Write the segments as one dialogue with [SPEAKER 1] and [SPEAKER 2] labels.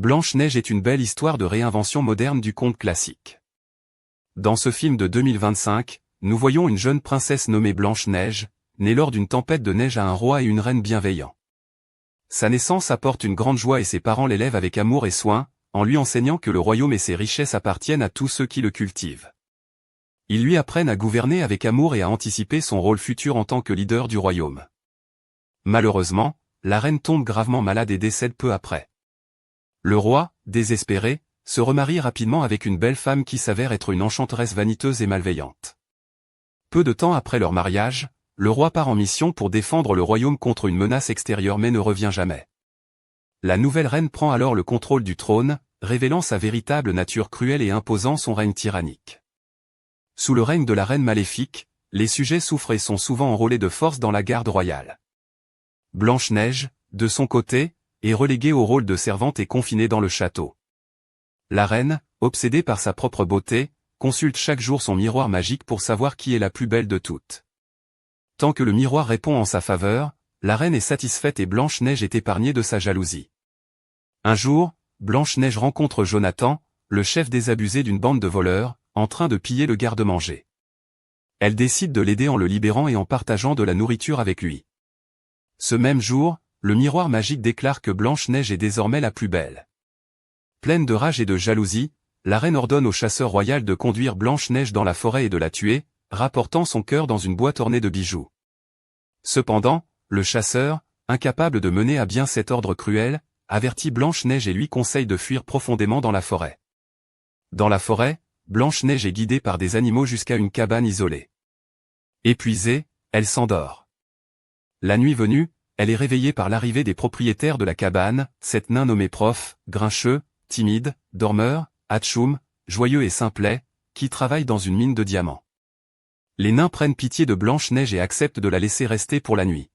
[SPEAKER 1] Blanche-Neige est une belle histoire de réinvention moderne du conte classique. Dans ce film de 2025, nous voyons une jeune princesse nommée Blanche-Neige, née lors d'une tempête de neige à un roi et une reine bienveillants. Sa naissance apporte une grande joie et ses parents l'élèvent avec amour et soin, en lui enseignant que le royaume et ses richesses appartiennent à tous ceux qui le cultivent. Ils lui apprennent à gouverner avec amour et à anticiper son rôle futur en tant que leader du royaume. Malheureusement, la reine tombe gravement malade et décède peu après. Le roi, désespéré, se remarie rapidement avec une belle femme qui s'avère être une enchanteresse vaniteuse et malveillante. Peu de temps après leur mariage, le roi part en mission pour défendre le royaume contre une menace extérieure mais ne revient jamais. La nouvelle reine prend alors le contrôle du trône, révélant sa véritable nature cruelle et imposant son règne tyrannique. Sous le règne de la reine maléfique, les sujets souffrent et sont souvent enrôlés de force dans la garde royale. Blanche-Neige, de son côté, est reléguée au rôle de servante et confinée dans le château. La reine, obsédée par sa propre beauté, consulte chaque jour son miroir magique pour savoir qui est la plus belle de toutes. Tant que le miroir répond en sa faveur, la reine est satisfaite et Blanche-Neige est épargnée de sa jalousie. Un jour, Blanche-Neige rencontre Jonathan, le chef désabusé d'une bande de voleurs, en train de piller le garde-manger. Elle décide de l'aider en le libérant et en partageant de la nourriture avec lui. Ce même jour, le miroir magique déclare que Blanche-Neige est désormais la plus belle. Pleine de rage et de jalousie, la reine ordonne au chasseur royal de conduire Blanche-Neige dans la forêt et de la tuer, rapportant son cœur dans une boîte ornée de bijoux. Cependant, le chasseur, incapable de mener à bien cet ordre cruel, avertit Blanche-Neige et lui conseille de fuir profondément dans la forêt. Dans la forêt, Blanche-Neige est guidée par des animaux jusqu'à une cabane isolée. Épuisée, elle s'endort. La nuit venue, elle est réveillée par l'arrivée des propriétaires de la cabane, 7 nains nommés Prof, Grincheux, Timide, Dormeur, Hatchoum, Joyeux et Simplet, qui travaillent dans une mine de diamants. Les nains prennent pitié de Blanche-Neige et acceptent de la laisser rester pour la nuit.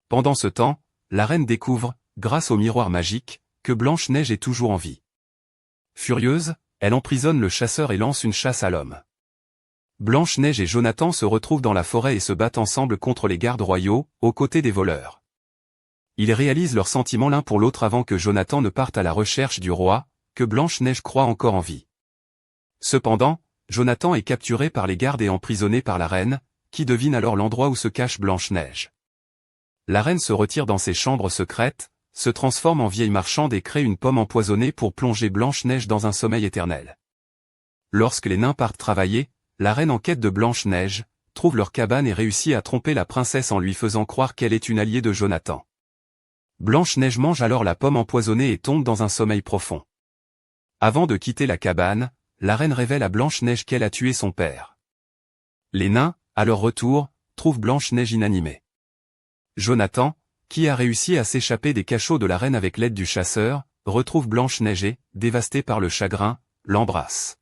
[SPEAKER 1] Pendant ce temps, la reine découvre, grâce au miroir magique, que Blanche-Neige est toujours en vie. Furieuse, elle emprisonne le chasseur et lance une chasse à l'homme. Blanche-Neige et Jonathan se retrouvent dans la forêt et se battent ensemble contre les gardes royaux, aux côtés des voleurs. Ils réalisent leurs sentiments l'un pour l'autre avant que Jonathan ne parte à la recherche du roi, que Blanche-Neige croit encore en vie. Cependant, Jonathan est capturé par les gardes et emprisonné par la reine, qui devine alors l'endroit où se cache Blanche-Neige. La reine se retire dans ses chambres secrètes, se transforme en vieille marchande et crée une pomme empoisonnée pour plonger Blanche-Neige dans un sommeil éternel. Lorsque les nains partent travailler, la reine en quête de Blanche-Neige, trouve leur cabane et réussit à tromper la princesse en lui faisant croire qu'elle est une alliée de Jonathan. Blanche-Neige mange alors la pomme empoisonnée et tombe dans un sommeil profond. Avant de quitter la cabane, la reine révèle à Blanche-Neige qu'elle a tué son père. Les nains, à leur retour, trouvent Blanche-Neige inanimée. Jonathan, qui a réussi à s'échapper des cachots de la reine avec l'aide du chasseur, retrouve Blanche-Neige et, dévastée par le chagrin, l'embrasse.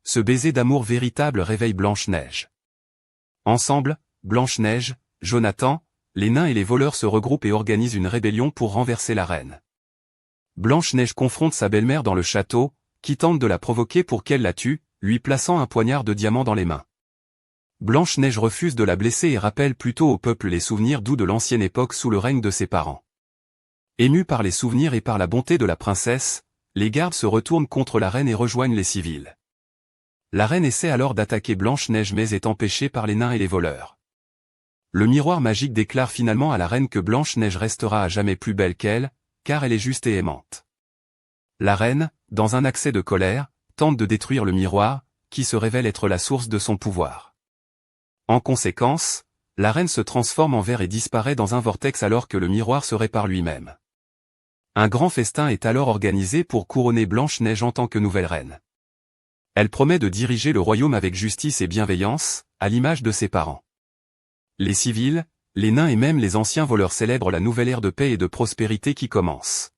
[SPEAKER 1] Ce baiser d'amour véritable réveille Blanche-Neige. Ensemble, Blanche-Neige, Jonathan, les nains et les voleurs se regroupent et organisent une rébellion pour renverser la reine. Blanche-Neige confronte sa belle-mère dans le château, qui tente de la provoquer pour qu'elle la tue, lui plaçant un poignard de diamant dans les mains. Blanche-Neige refuse de la blesser et rappelle plutôt au peuple les souvenirs doux de l'ancienne époque sous le règne de ses parents. Émus par les souvenirs et par la bonté de la princesse, les gardes se retournent contre la reine et rejoignent les civils. La reine essaie alors d'attaquer Blanche-Neige mais est empêchée par les nains et les voleurs. Le miroir magique déclare finalement à la reine que Blanche-Neige restera à jamais plus belle qu'elle, car elle est juste et aimante. La reine, dans un accès de colère, tente de détruire le miroir, qui se révèle être la source de son pouvoir. En conséquence, la reine se transforme en verre et disparaît dans un vortex alors que le miroir se répare lui-même. Un grand festin est alors organisé pour couronner Blanche-Neige en tant que nouvelle reine. Elle promet de diriger le royaume avec justice et bienveillance, à l'image de ses parents. Les civils, les nains et même les anciens voleurs célèbrent la nouvelle ère de paix et de prospérité qui commence.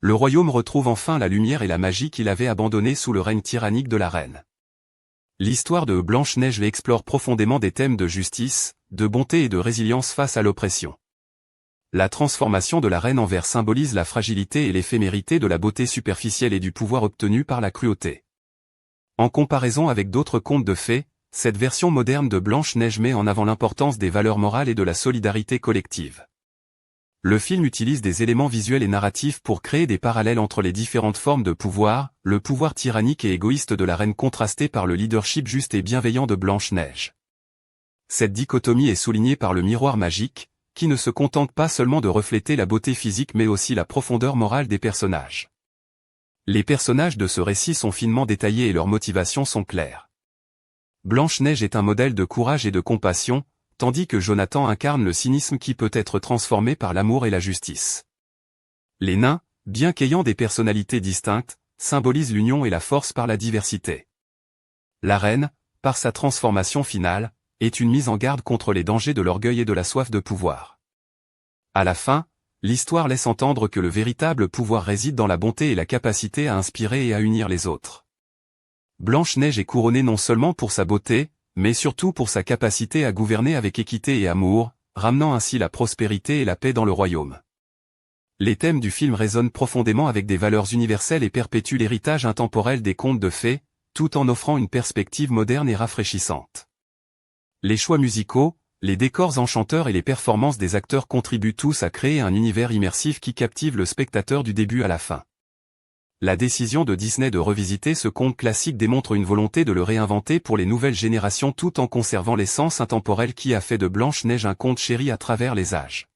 [SPEAKER 1] Le royaume retrouve enfin la lumière et la magie qu'il avait abandonnée sous le règne tyrannique de la reine. L'histoire de Blanche-Neige explore profondément des thèmes de justice, de bonté et de résilience face à l'oppression. La transformation de la reine en verre symbolise la fragilité et l'éphémérité de la beauté superficielle et du pouvoir obtenu par la cruauté. En comparaison avec d'autres contes de fées, cette version moderne de Blanche-Neige met en avant l'importance des valeurs morales et de la solidarité collective. Le film utilise des éléments visuels et narratifs pour créer des parallèles entre les différentes formes de pouvoir, le pouvoir tyrannique et égoïste de la reine contrasté par le leadership juste et bienveillant de Blanche-Neige. Cette dichotomie est soulignée par le miroir magique, qui ne se contente pas seulement de refléter la beauté physique mais aussi la profondeur morale des personnages. Les personnages de ce récit sont finement détaillés et leurs motivations sont claires. Blanche-Neige est un modèle de courage et de compassion, tandis que Jonathan incarne le cynisme qui peut être transformé par l'amour et la justice. Les nains, bien qu'ayant des personnalités distinctes, symbolisent l'union et la force par la diversité. La reine, par sa transformation finale, est une mise en garde contre les dangers de l'orgueil et de la soif de pouvoir. À la fin, l'histoire laisse entendre que le véritable pouvoir réside dans la bonté et la capacité à inspirer et à unir les autres. Blanche-Neige est couronnée non seulement pour sa beauté, mais surtout pour sa capacité à gouverner avec équité et amour, ramenant ainsi la prospérité et la paix dans le royaume. Les thèmes du film résonnent profondément avec des valeurs universelles et perpétuent l'héritage intemporel des contes de fées, tout en offrant une perspective moderne et rafraîchissante. Les choix musicaux, les décors enchanteurs et les performances des acteurs contribuent tous à créer un univers immersif qui captive le spectateur du début à la fin. La décision de Disney de revisiter ce conte classique démontre une volonté de le réinventer pour les nouvelles générations tout en conservant l'essence intemporelle qui a fait de Blanche-Neige un conte chéri à travers les âges.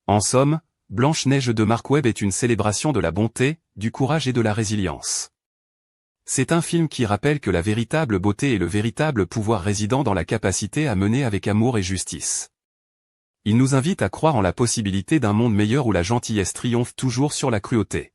[SPEAKER 1] En somme, Blanche-Neige de Marc Webb est une célébration de la bonté, du courage et de la résilience. C'est un film qui rappelle que la véritable beauté et le véritable pouvoir résident dans la capacité à mener avec amour et justice. Il nous invite à croire en la possibilité d'un monde meilleur où la gentillesse triomphe toujours sur la cruauté.